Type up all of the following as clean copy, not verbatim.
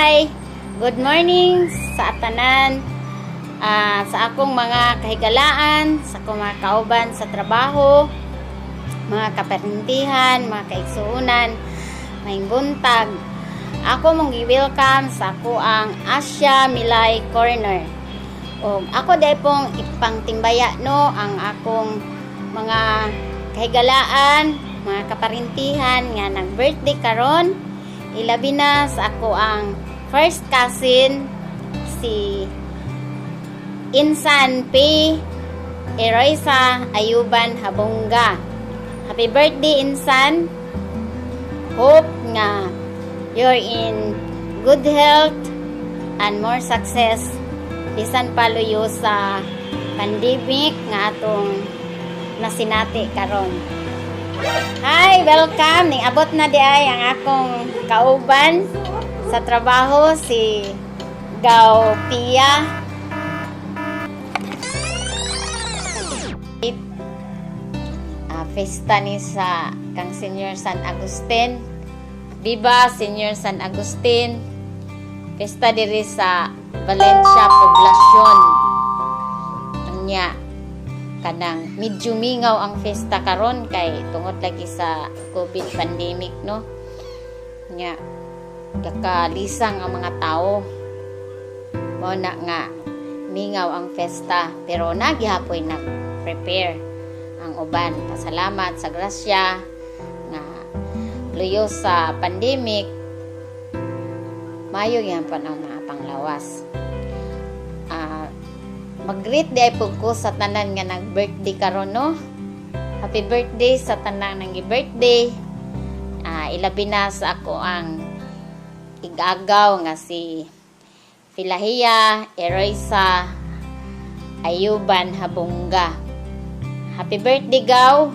Hi! Good morning sa atanan, sa akong mga kahigalaan, sa akong mga kauban sa trabaho, mga kaparintihan, mga kaigsuunan, maing buntag. Ako mong i-welcome sa ako ang Asia Milay Corner. O, ako dahil pong ipangtimbaya no ang akong mga kahigalaan, mga kaparintihan nga nag-birthday karon. Ilabi na sa ako ang first cousin si Insan P. Eroisa Ayuban Habonga. Happy birthday, Insan. Hope nga you're in good health and more success bisan paluyo sa pandemic nga atong nasinati karon. Hi, welcome. Ning abot na di ay ang akong kauban sa trabaho si Gao Pia. Festa ni sa kang Senior San Agustin. Viva Senior San Agustin. Festa diri sa Valencia Poblacion. Anya kanang medyo mingaw ang festa karon kay tungod lagi sa COVID pandemic no. Nya kakalisang ang mga tao. Mao na nga mingaw ang festa pero nagihapoy nag-prepare ang uban. Pasalamat sa grasya nga luyo sa pandemic mayo yan pa ng mga panglawas. Mag-greet di ay po ko sa tanan nga nag-birthday karon no. Happy birthday sa tanan nang birthday. Ilabi na sa ako ang igagaw nga si Filahia Eroisa Ayuban Habonga. Happy birthday, Gaw.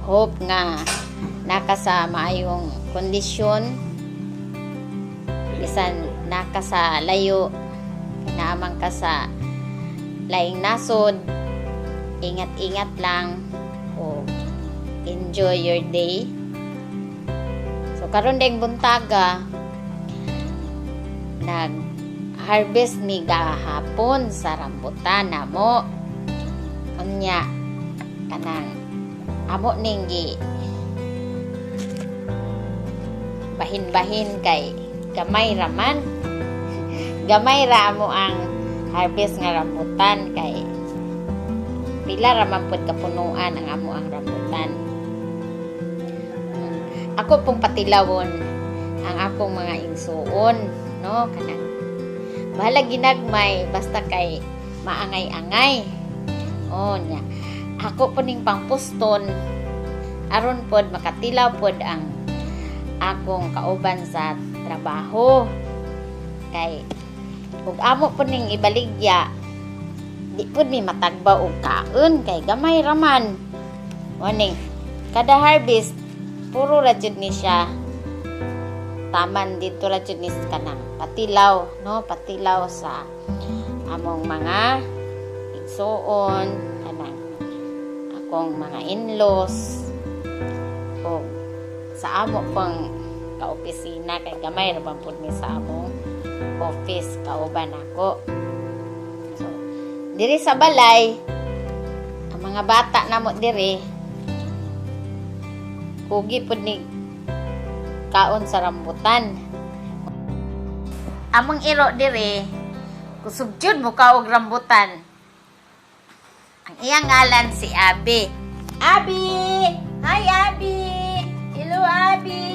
Hope nga naka sa maayong kondisyon. Bisan naka sa layo, naamang ka sa laing nasod. Ingat-ingat lang o enjoy your day. So karon ding buntaga nag-harvest mi gahapon sa rambutan namo. Unya kanang amo ninggi bahin-bahin kay gamay raman. Gamay ra mo ang harvest nga rambutan kay pila ra man pud kapunuan ang amo ang rambutan. Ako pong patilawon ang akong mga igsuon no kanang bahala ginagmay basta kay maangay-angay. Oh nya ako po ning pangpuston aron pod makatilaw pod ang akong kauban sa trabaho kay ug amo po ning ibaligya di pod mi matagba og kaon kay gamay raman morning kada harvest puro ra jud ni siya taman dito ra jud ni kanang patilaw no patilaw sa among mga igsuon kanang akong mga in-laws o sa amo pang kaopisina kay gamay ra man pud mi sa among office kauban ako. So diri sa balay ang mga bata namo diri kugi pud ni kaon sa rambutan. Among iro diri kusog jud mo kaog rambutan. Ang iyang ngalan si Abi. Abi! Hi, Abi! Hello, Abi!